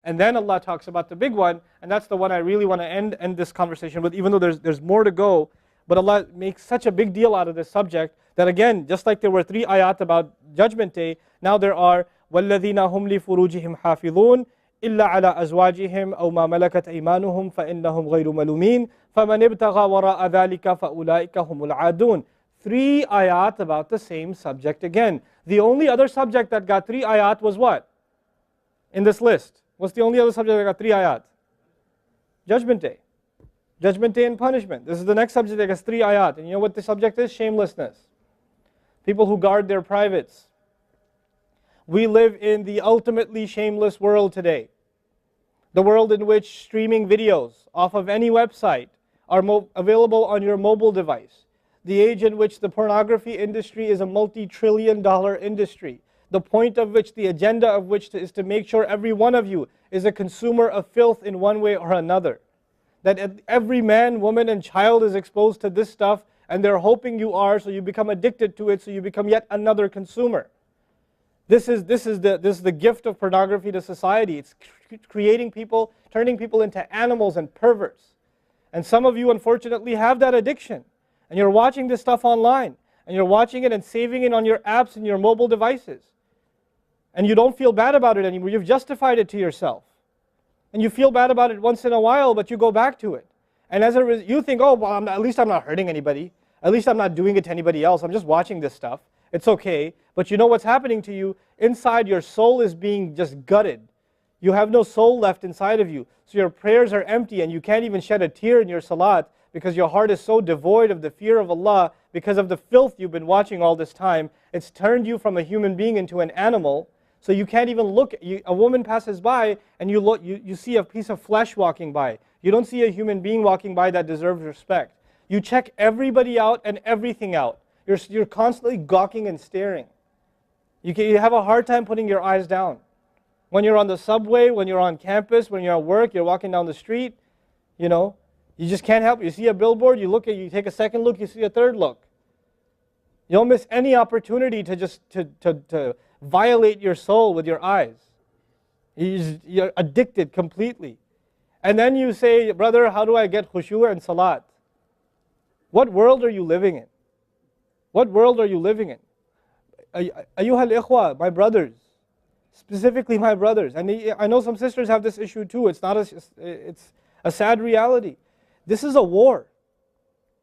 And then Allah talks about the big one, and that's the one I really want to end this conversation with, even though there's more to go. But Allah makes such a big deal out of this subject that, again, just like there were 3 ayat about Judgment Day, now there are وَالَّذِينَ هُمْ لِفُرُوجِهِمْ حَافِظُونَ إِلَّا عَلَىٰ أَزْوَاجِهِمْ أَوْ مَا مَلَكَتْ أَيْمَانُهُمْ فَإِنَّهُمْ غَيْرُ مَلُومِينَ فَمَنِ ابْتَغَى وَرَاءَ ذَلِكَ فَأُولَٰئِكَ هُمُ الْعَادُونَ. 3 ayat about the same subject again. The only other subject that got 3 ayat was what? In this list. What's the only other subject that got 3 ayat? Judgment Day. Judgment Day and punishment. This is the next subject that gets 3 ayat. And you know what the subject is? Shamelessness. People who guard their privates. We live in the ultimately shameless world today. The world in which streaming videos off of any website are available on your mobile device. The age in which the pornography industry is a multi-trillion-dollar industry. The point of which, the agenda of which is to make sure every one of you is a consumer of filth in one way or another. That every man, woman, and child is exposed to this stuff, and they're hoping you are, so you become addicted to it, so you become yet another consumer. This is the gift of pornography to society. It's creating people, turning people into animals and perverts. And some of you, unfortunately, have that addiction. And you're watching this stuff online. And you're watching it and saving it on your apps and your mobile devices. And you don't feel bad about it anymore. You've justified it to yourself. And you feel bad about it once in a while, but you go back to it. And as a result, you think, oh, well, at least I'm not hurting anybody. At least I'm not doing it to anybody else. I'm just watching this stuff. It's okay. But you know what's happening to you? Inside, your soul is being just gutted. You have no soul left inside of you. So your prayers are empty, and you can't even shed a tear in your salat because your heart is so devoid of the fear of Allah because of the filth you've been watching all this time. It's turned you from a human being into an animal. So you can't even look. A woman passes by, and you see a piece of flesh walking by. You don't see a human being walking by that deserves respect. You check everybody out and everything out. You're constantly gawking and staring. You have a hard time putting your eyes down. When you're on the subway, when you're on campus, when you're at work, you're walking down the street, you just can't help it. You see a billboard, you take a second look, you see a third look. You don't miss any opportunity to just to violate your soul with your eyes. You're addicted completely. And then you say, brother, how do I get khushu' and salat? What world are you living in? What world are you living in? Ayyuhal ikhwa, my brothers, specifically my brothers, and I know some sisters have this issue too. It's a sad reality. This is a war.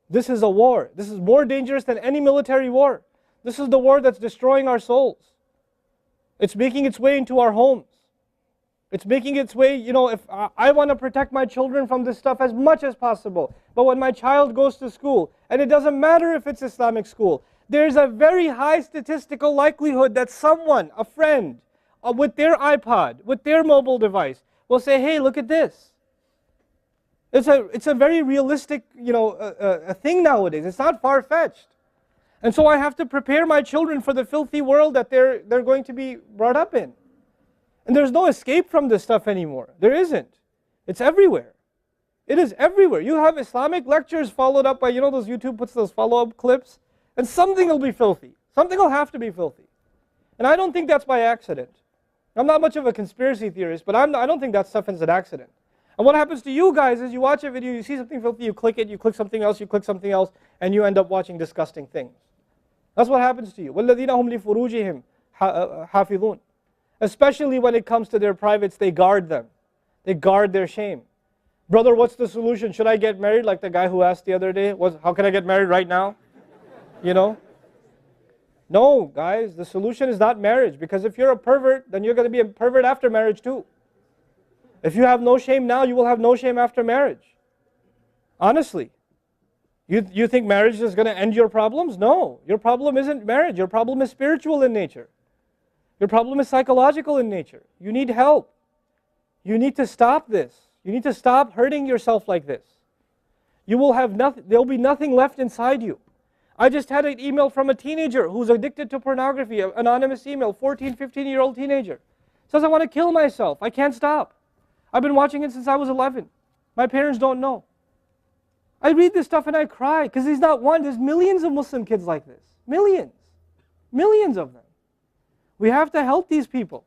This is a war. This is more dangerous than any military war. This is the war that's destroying our souls. It's making its way into our homes. It's making its way, if I want to protect my children from this stuff as much as possible. But when my child goes to school, and it doesn't matter if it's Islamic school, there's a very high statistical likelihood that someone, a friend, with their iPod, with their mobile device, will say, hey, look at this. It's a very realistic, a thing nowadays. It's not far-fetched. And so I have to prepare my children for the filthy world that they're going to be brought up in. And there's no escape from this stuff anymore. There isn't. It's everywhere. It is everywhere. You have Islamic lectures followed up by, those YouTube puts those follow-up clips, and something will be filthy. Something will have to be filthy. And I don't think that's by accident. I'm not much of a conspiracy theorist, but I don't think that stuff is an accident. And what happens to you guys is you watch a video, you see something filthy, you click it, you click something else, and you end up watching disgusting things. That's what happens to you. وَالَّذِينَ هُمْ لِفُرُوجِهِمْ حَافِظُونَ. Especially when it comes to their privates, they guard them. They guard their shame. Brother, what's the solution? Should I get married? Like the guy who asked the other day, how can I get married right now? No, guys, the solution is not marriage. Because if you're a pervert, then you're going to be a pervert after marriage too. If you have no shame now, you will have no shame after marriage. Honestly. You think marriage is going to end your problems? No. Your problem isn't marriage. Your problem is spiritual in nature. Your problem is psychological in nature. You need help. You need to stop this. You need to stop hurting yourself like this. You will have nothing, there'll be nothing left inside you. I just had an email from a teenager who's addicted to pornography, an anonymous email, 14, 15-year-old teenager. Says, I want to kill myself. I can't stop. I've been watching it since I was 11. My parents don't know. I read this stuff and I cry because he's not one. There's millions of Muslim kids like this. Millions. Millions of them. We have to help these people.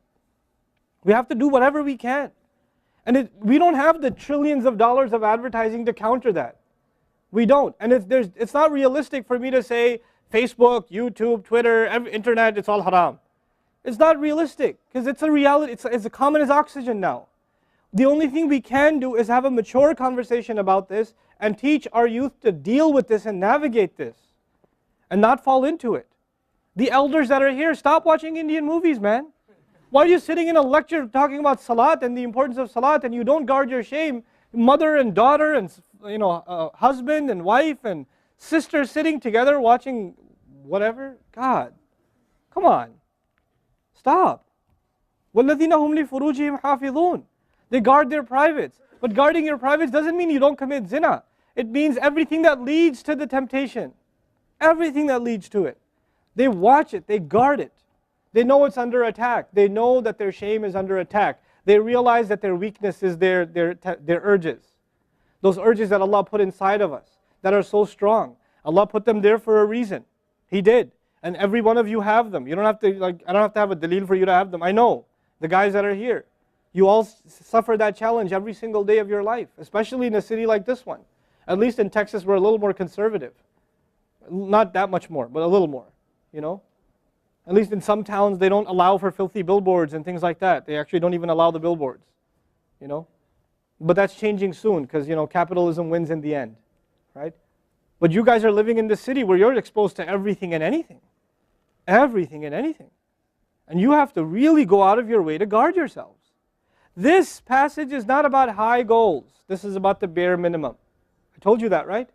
We have to do whatever we can. And we don't have the trillions of dollars of advertising to counter that. We don't. And it's not realistic for me to say Facebook, YouTube, Twitter, internet, it's all haram. It's not realistic because it's a reality. It's as common as oxygen now. The only thing we can do is have a mature conversation about this and teach our youth to deal with this and navigate this and not fall into it. The elders that are here, stop watching Indian movies, man. Why are you sitting in a lecture talking about salat and the importance of salat and you don't guard your shame? Mother and daughter and husband and wife and sister sitting together watching whatever? God, come on. Stop. وَالَّذِينَ هُمْ لِفُرُوجِهِمْ حَافِظُونَ. They guard their privates. But guarding your privates doesn't mean you don't commit zina. It means everything that leads to the temptation. Everything that leads to it. They watch it. They guard it. They know it's under attack. They know that their shame is under attack. They realize that their weakness is their urges. Those urges that Allah put inside of us that are so strong. Allah put them there for a reason. He did. And every one of you have them. You don't have to, I don't have to have a dalil for you to have them. I know. The guys that are here. You all suffer that challenge every single day of your life. Especially in a city like this one. At least in Texas we're a little more conservative. Not that much more, but a little more. You know? At least in some towns they don't allow for filthy billboards and things like that. They actually don't even allow the billboards. You know? But that's changing soon because capitalism wins in the end. Right? But you guys are living in this city where you're exposed to everything and anything. Everything and anything. And you have to really go out of your way to guard yourselves. This passage is not about high goals. This is about the bare minimum. I told you that, right?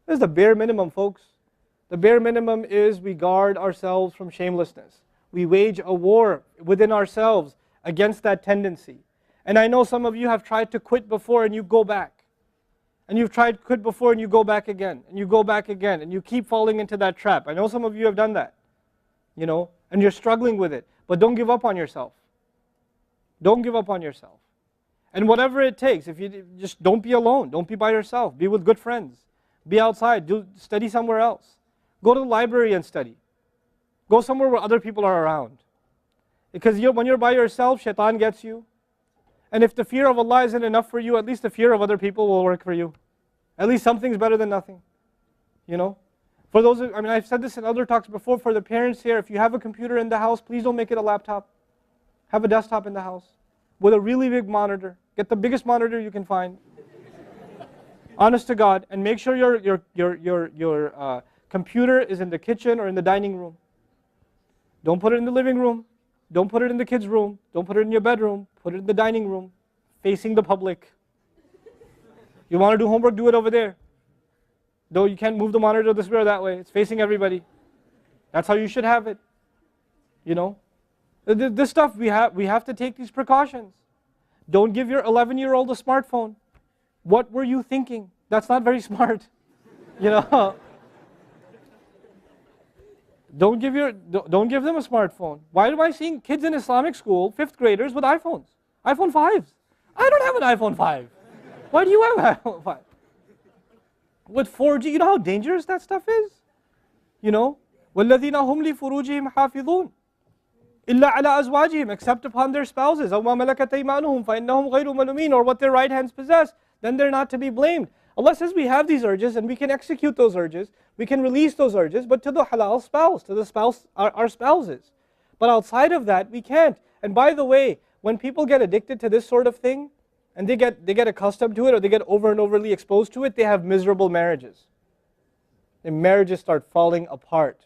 This is the bare minimum, folks. The bare minimum is we guard ourselves from shamelessness. We wage a war within ourselves against that tendency. And I know some of you have tried to quit before and you go back. And you've tried to quit before and you go back again. And you go back again. And you keep falling into that trap. I know some of you have done that. And you're struggling with it. But don't give up on yourself. Don't give up on yourself. And whatever it takes, if you just don't be alone. Don't be by yourself. Be with good friends. Be outside. Study somewhere else. Go to the library and study. Go somewhere where other people are around. Because when you're by yourself, shaitan gets you. And if the fear of Allah isn't enough for you, at least the fear of other people will work for you. At least something's better than nothing. For those, I've said this in other talks before, for the parents here, if you have a computer in the house, please don't make it a laptop. Have a desktop in the house with a really big monitor. Get the biggest monitor you can find. Honest to God, and make sure your computer is in the kitchen or in the dining room. Don't put it in the living room. Don't put it in the kids' room. Don't put it in your bedroom. Put it in the dining room, facing the public. You want to do homework, do it over there. Though you can't move the monitor this way or that way. It's facing everybody. That's how you should have it. This stuff, we have to take these precautions. Don't give your 11-year-old a smartphone. What were you thinking? That's not very smart. Don't give them a smartphone. Why am I seeing kids in Islamic school, 5th graders, with iPhones? iPhone 5s. I don't have an iPhone 5. Why do you have an iPhone 5? With 4G, you know how dangerous that stuff is? وَالَّذِينَ هُمْ لِفُرُوجِهِمْ حَافِظُونَ إِلَّا عَلَىٰ أَزْوَاجِهِمْ except upon their spouses أَوْ مَا مَلَكَتْ أَيْمَانُهُمْ فَإِنَّهُمْ غَيْرُ مَلُومِينَ or what their right hands possess, then they're not to be blamed. Allah says we have these urges and we can execute those urges, we can release those urges, but to the halal spouse, to the spouse, our spouses. But outside of that, we can't. And by the way, when people get addicted to this sort of thing, and they get accustomed to it, or they get over and overly exposed to it, they have miserable marriages. And marriages start falling apart.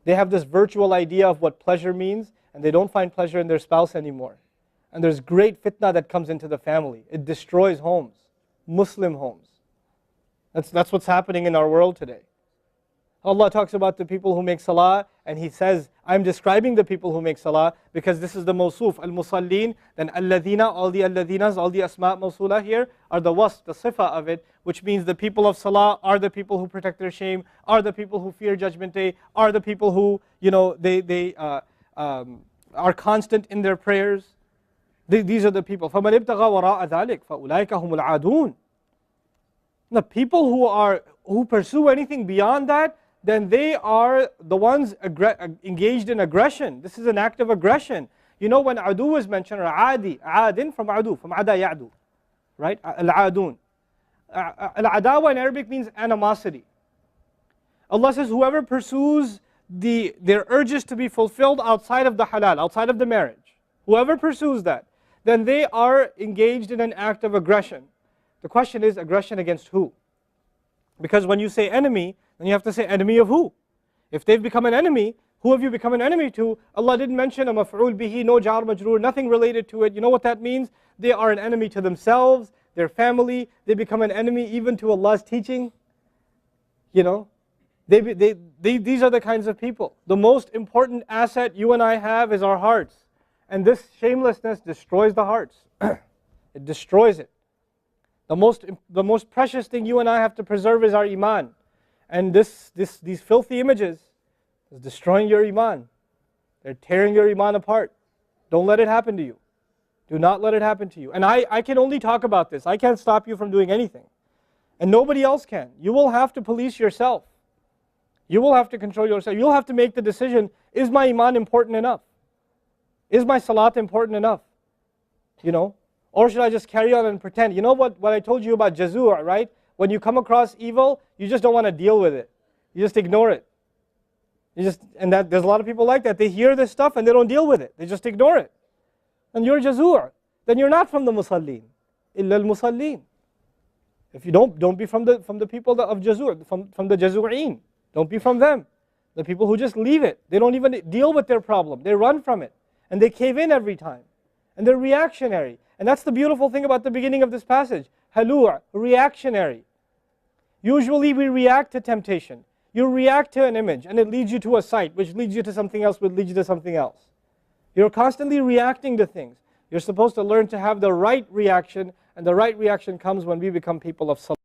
They have this virtual idea of what pleasure means, and they don't find pleasure in their spouse anymore. And there's great fitna that comes into the family. It destroys homes, Muslim homes. That's what's happening in our world today. Allah talks about the people who make salah, and He says, I'm describing the people who make salah because this is the mawsuf, al-musallin, then alladhina, all the alladhinas, all the asma' mawsula here are the wasf, the sifa of it, which means the people of salah are the people who protect their shame, are the people who fear judgment day, are the people who, they are constant in their prayers. These are the people. فَمَنِ ابْتَغَى وَرَاءَ ذَلِكَ فَأُولَٰئِكَ هُمُ الْعَادُونَ. The people who pursue anything beyond that, then they are the ones engaged in aggression. This is an act of aggression. You know when adu is mentioned, or adi, adin from adu, from ada ya'du, right? Al-adun. Al-adawa in Arabic means animosity. Allah says, whoever pursues their urges to be fulfilled outside of the halal, outside of the marriage, whoever pursues that, then they are engaged in an act of aggression. The question is, aggression against who? Because when you say enemy, then you have to say enemy of who? If they've become an enemy, who have you become an enemy to? Allah didn't mention a maf'ul bihi, no jar majroor, nothing related to it. You know what that means? They are an enemy to themselves, their family. They become an enemy even to Allah's teaching. You know, these are the kinds of people. The most important asset you and I have is our hearts. And this shamelessness destroys the hearts. It destroys it. The most precious thing you and I have to preserve is our iman. And these filthy images is destroying your iman. They're tearing your iman apart. Don't let it happen to you. Do not let it happen to you. And I can only talk about this. I can't stop you from doing anything. And nobody else can. You will have to police yourself. You will have to control yourself. You'll have to make the decision, is my iman important enough? Is my salat important enough? You know? Or should I just carry on and pretend? You know what I told you about jazur, right? When you come across evil, you just don't want to deal with it. You just ignore it. There's a lot of people like that. They hear this stuff and they don't deal with it. They just ignore it. And you're jazur. Then you're not from the musallin. Illa al-musallin. If you don't be from the people of jazur, from the jazureen. Don't be from them. The people who just leave it. They don't even deal with their problem. They run from it. And they cave in every time. And they're reactionary. And that's the beautiful thing about the beginning of this passage. Halua, reactionary. Usually we react to temptation. You react to an image and it leads you to a site, which leads you to something else, which leads you to something else. You're constantly reacting to things. You're supposed to learn to have the right reaction, and the right reaction comes when we become people of salah.